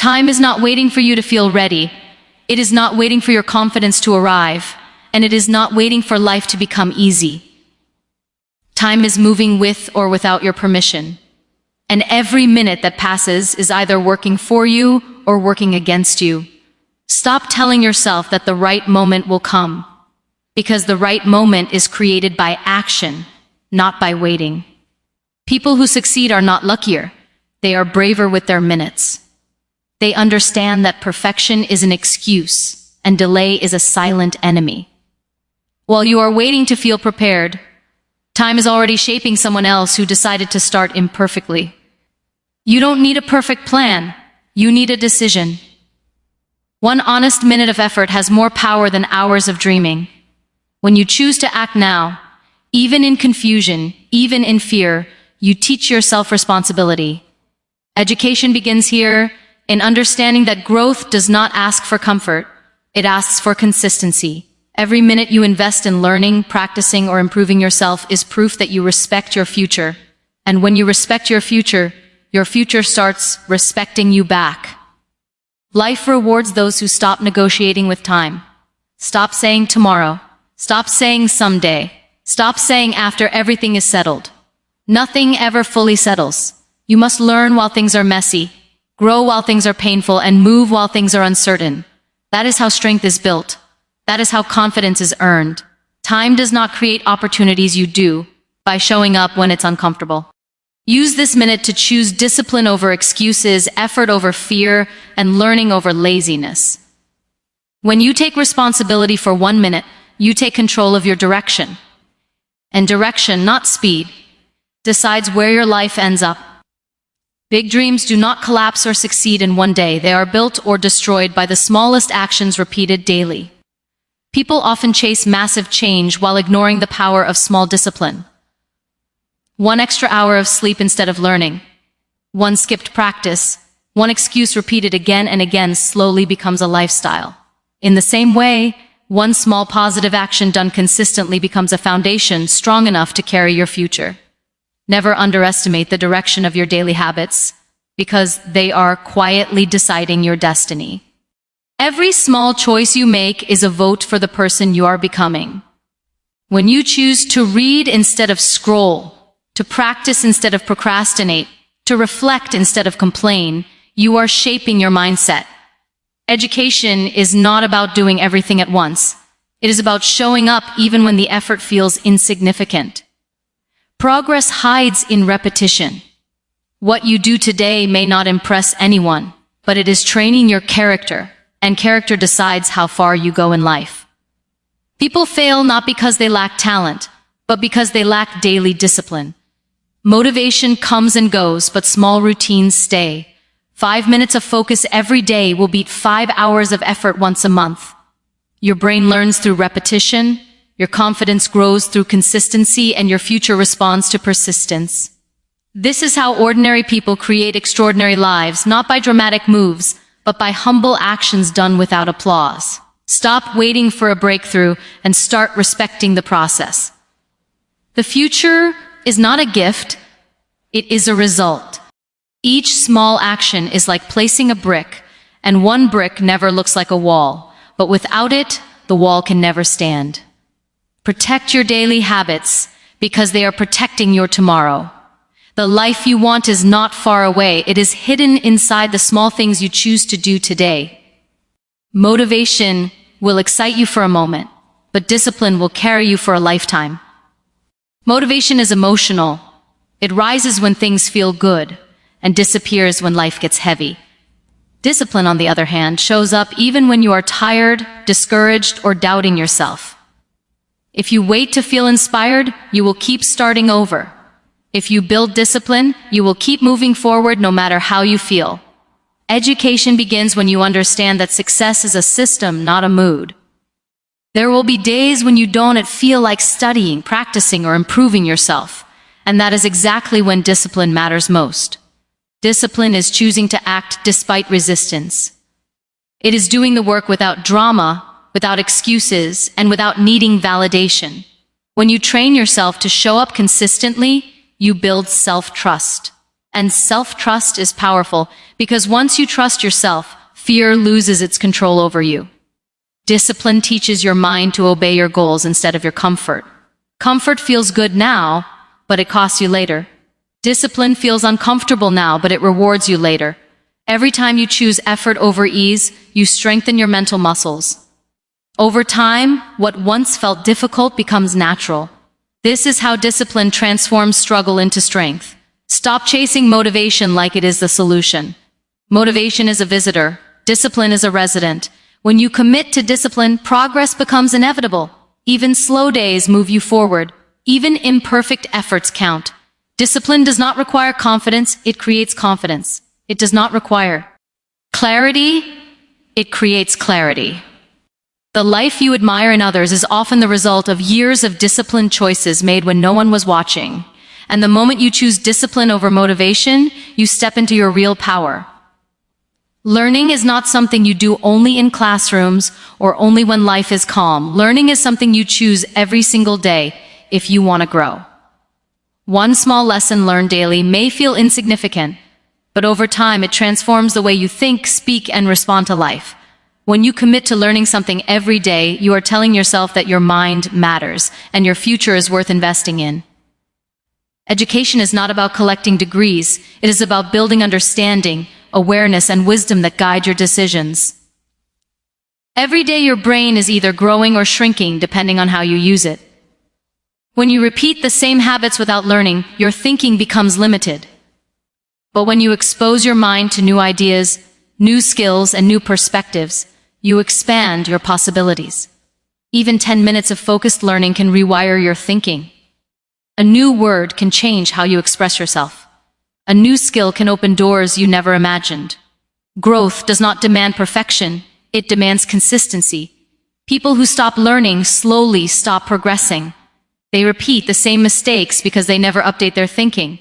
Time is not waiting for you to feel ready. It is not waiting for your confidence to arrive, and it is not waiting for life to become easy. Time is moving with or without your permission, and every minute that passes is either working for you or working against you. Stop telling yourself that the right moment will come, because the right moment is created by action, not by waiting. People who succeed are not luckier. They are braver with their minutes. They understand that perfection is an excuse and delay is a silent enemy. While you are waiting to feel prepared, time is already shaping someone else who decided to start imperfectly. You don't need a perfect plan. You need a decision. One honest minute of effort has more power than hours of dreaming. When you choose to act now, even in confusion, even in fear, you teach yourself responsibility. Education begins here, in understanding that growth does not ask for comfort, it asks for consistency. Every minute you invest in learning, practicing, or improving yourself is proof that you respect your future. And when you respect your future starts respecting you back. Life rewards those who stop negotiating with time. Stop saying tomorrow. Stop saying someday. Stop saying after everything is settled. Nothing ever fully settles. You must learn while things are messy, grow while things are painful, and move while things are uncertain. That is how strength is built. That is how confidence is earned. Time does not create opportunities, you do, by showing up when it's uncomfortable. Use this minute to choose discipline over excuses, effort over fear, and learning over laziness. When you take responsibility for 1 minute, you take control of your direction. And direction, not speed, decides where your life ends up. Big dreams do not collapse or succeed in one day. They are built or destroyed by the smallest actions repeated daily. People often chase massive change while ignoring the power of small discipline. 1 extra hour of sleep instead of learning, 1 skipped practice, 1 excuse repeated again and again slowly becomes a lifestyle. In the same way, 1 small positive action done consistently becomes a foundation strong enough to carry your future. Never underestimate the direction of your daily habits, because they are quietly deciding your destiny. Every small choice you make is a vote for the person you are becoming. When you choose to read instead of scroll, to practice instead of procrastinate, to reflect instead of complain, you are shaping your mindset. Education is not about doing everything at once. It is about showing up even when the effort feels insignificant. Progress hides in repetition. What you do today may not impress anyone, but it is training your character, and character decides how far you go in life. People fail not because they lack talent, but because they lack daily discipline. Motivation comes and goes, but small routines stay. 5 minutes of focus every day will beat 5 hours of effort once a month. Your brain learns through repetition, your confidence grows through consistency, and your future responds to persistence. This is how ordinary people create extraordinary lives, not by dramatic moves, but by humble actions done without applause. Stop waiting for a breakthrough and start respecting the process. The future is not a gift, it is a result. Each small action is like placing a brick, and 1 brick never looks like a wall, but without it, the wall can never stand. Protect your daily habits, because they are protecting your tomorrow. The life you want is not far away, it is hidden inside the small things you choose to do today. Motivation will excite you for a moment, but discipline will carry you for a lifetime. Motivation is emotional. It rises when things feel good, and disappears when life gets heavy. Discipline, on the other hand, shows up even when you are tired, discouraged, or doubting yourself. If you wait to feel inspired, you will keep starting over. If you build discipline, you will keep moving forward no matter how you feel. Education begins when you understand that success is a system, not a mood. There will be days when you don't feel like studying, practicing, or improving yourself, and that is exactly when discipline matters most. Discipline is choosing to act despite resistance. It is doing the work without drama, without excuses, and without needing validation. When you train yourself to show up consistently, you build self-trust. And self-trust is powerful because once you trust yourself, fear loses its control over you. Discipline teaches your mind to obey your goals instead of your comfort. Comfort feels good now, but it costs you later. Discipline feels uncomfortable now, but it rewards you later. Every time you choose effort over ease, you strengthen your mental muscles. Over time, what once felt difficult becomes natural. This is how discipline transforms struggle into strength. Stop chasing motivation like it is the solution. Motivation is a visitor. Discipline is a resident. When you commit to discipline, progress becomes inevitable. Even slow days move you forward. Even imperfect efforts count. Discipline does not require confidence, it creates confidence. It does not require clarity, it creates clarity. The life you admire in others is often the result of years of disciplined choices made when no one was watching. And the moment you choose discipline over motivation, you step into your real power. Learning is not something you do only in classrooms or only when life is calm. Learning is something you choose every single day if you want to grow. One small lesson learned daily may feel insignificant, but over time it transforms the way you think, speak, and respond to life. When you commit to learning something every day, you are telling yourself that your mind matters and your future is worth investing in. Education is not about collecting degrees. It is about building understanding, awareness, and wisdom that guide your decisions. Every day your brain is either growing or shrinking depending on how you use it. When you repeat the same habits without learning, your thinking becomes limited. But when you expose your mind to new ideas, new skills, and new perspectives, you expand your possibilities. Even 10 minutes of focused learning can rewire your thinking. A new word can change how you express yourself. A new skill can open doors you never imagined. Growth does not demand perfection, it demands consistency. People who stop learning slowly stop progressing. They repeat the same mistakes because they never update their thinking.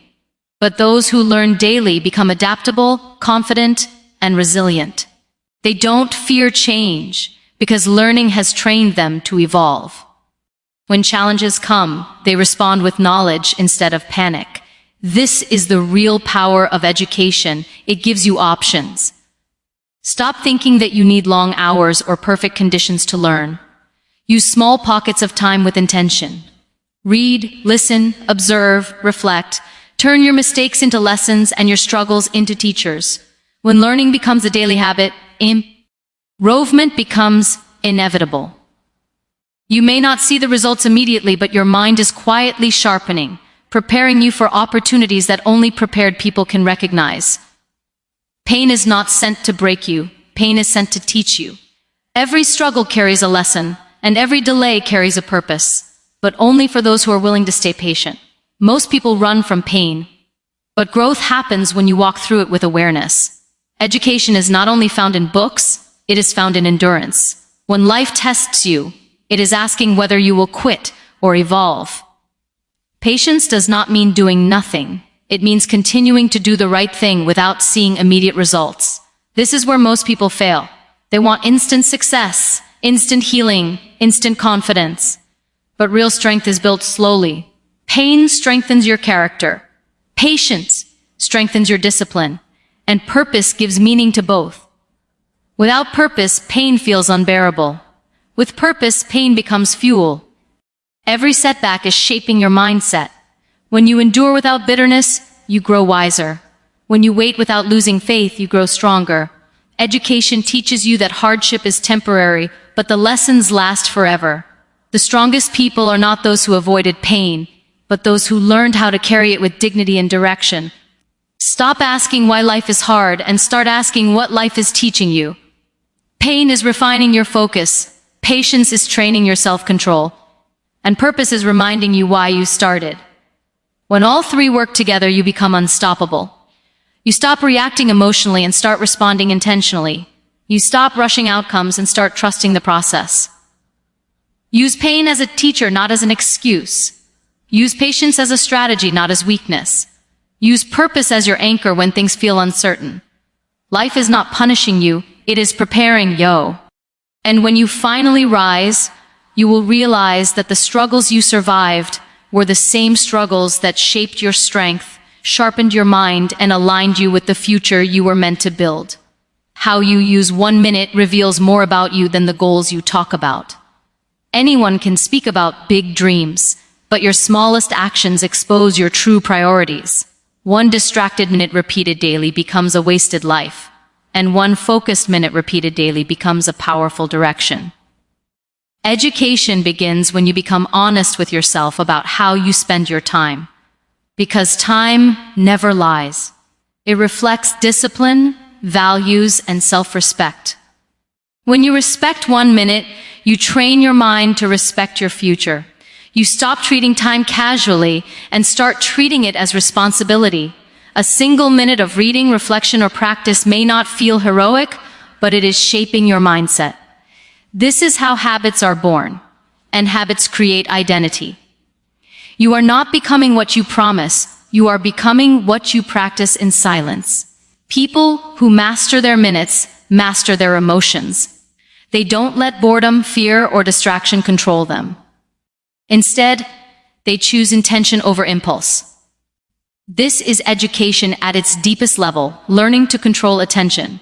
But those who learn daily become adaptable, confident, and resilient. They don't fear change because learning has trained them to evolve. When challenges come, they respond with knowledge instead of panic. This is the real power of education. It gives you options. Stop thinking that you need long hours or perfect conditions to learn. Use small pockets of time with intention. Read, listen, observe, reflect. Turn your mistakes into lessons and your struggles into teachers. When learning becomes a daily habit, improvement becomes inevitable. You may not see the results immediately, but your mind is quietly sharpening, preparing you for opportunities that only prepared people can recognize. Pain is not sent to break you. Pain is sent to teach you. Every struggle carries a lesson, and every delay carries a purpose, but only for those who are willing to stay patient. Most people run from pain, but growth happens when you walk through it with awareness. Education is not only found in books, it is found in endurance. When life tests you, it is asking whether you will quit or evolve. Patience does not mean doing nothing. It means continuing to do the right thing without seeing immediate results. This is where most people fail. They want instant success, instant healing, instant confidence. But real strength is built slowly. Pain strengthens your character. Patience strengthens your discipline. And purpose gives meaning to both. Without purpose, pain feels unbearable. With purpose, pain becomes fuel. Every setback is shaping your mindset. When you endure without bitterness, you grow wiser. When you wait without losing faith, you grow stronger. Education teaches you that hardship is temporary, but the lessons last forever. The strongest people are not those who avoided pain, but those who learned how to carry it with dignity and direction. Stop asking why life is hard and start asking what life is teaching you. Pain is refining your focus. Patience is training your self-control. And purpose is reminding you why you started. When all three work together, you become unstoppable. You stop reacting emotionally and start responding intentionally. You stop rushing outcomes and start trusting the process. Use pain as a teacher, not as an excuse. Use patience as a strategy, not as weakness. Use purpose as your anchor when things feel uncertain. Life is not punishing you, it is preparing you. And when you finally rise, you will realize that the struggles you survived were the same struggles that shaped your strength, sharpened your mind, and aligned you with the future you were meant to build. How you use 1 minute reveals more about you than the goals you talk about. Anyone can speak about big dreams, but your smallest actions expose your true priorities. One distracted minute repeated daily becomes a wasted life, and one focused minute repeated daily becomes a powerful direction. Education begins when you become honest with yourself about how you spend your time. Because time never lies. It reflects discipline, values, and self-respect. When you respect 1 minute, you train your mind to respect your future. You stop treating time casually and start treating it as responsibility. A single minute of reading, reflection, or practice may not feel heroic, but it is shaping your mindset. This is how habits are born, and habits create identity. You are not becoming what you promise, you are becoming what you practice in silence. People who master their minutes master their emotions. They don't let boredom, fear, or distraction control them. Instead, they choose intention over impulse. This is education at its deepest level, learning to control attention.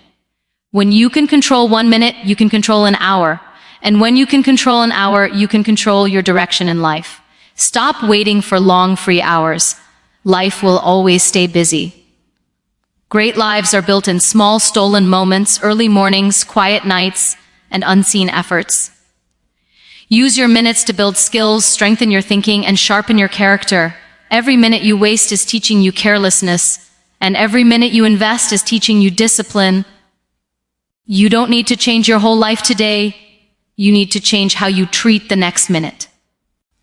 When you can control 1 minute, you can control an hour. And when you can control an hour, you can control your direction in life. Stop waiting for long free hours. Life will always stay busy. Great lives are built in small stolen moments, early mornings, quiet nights, and unseen efforts. Use your minutes to build skills, strengthen your thinking, and sharpen your character. Every minute you waste is teaching you carelessness, and every minute you invest is teaching you discipline. You don't need to change your whole life today. You need to change how you treat the next minute.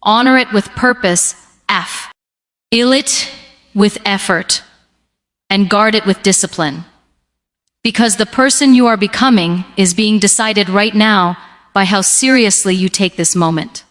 Honor it with purpose, F. Ill it with effort, and guard it with discipline. Because the person you are becoming is being decided right now by how seriously you take this moment.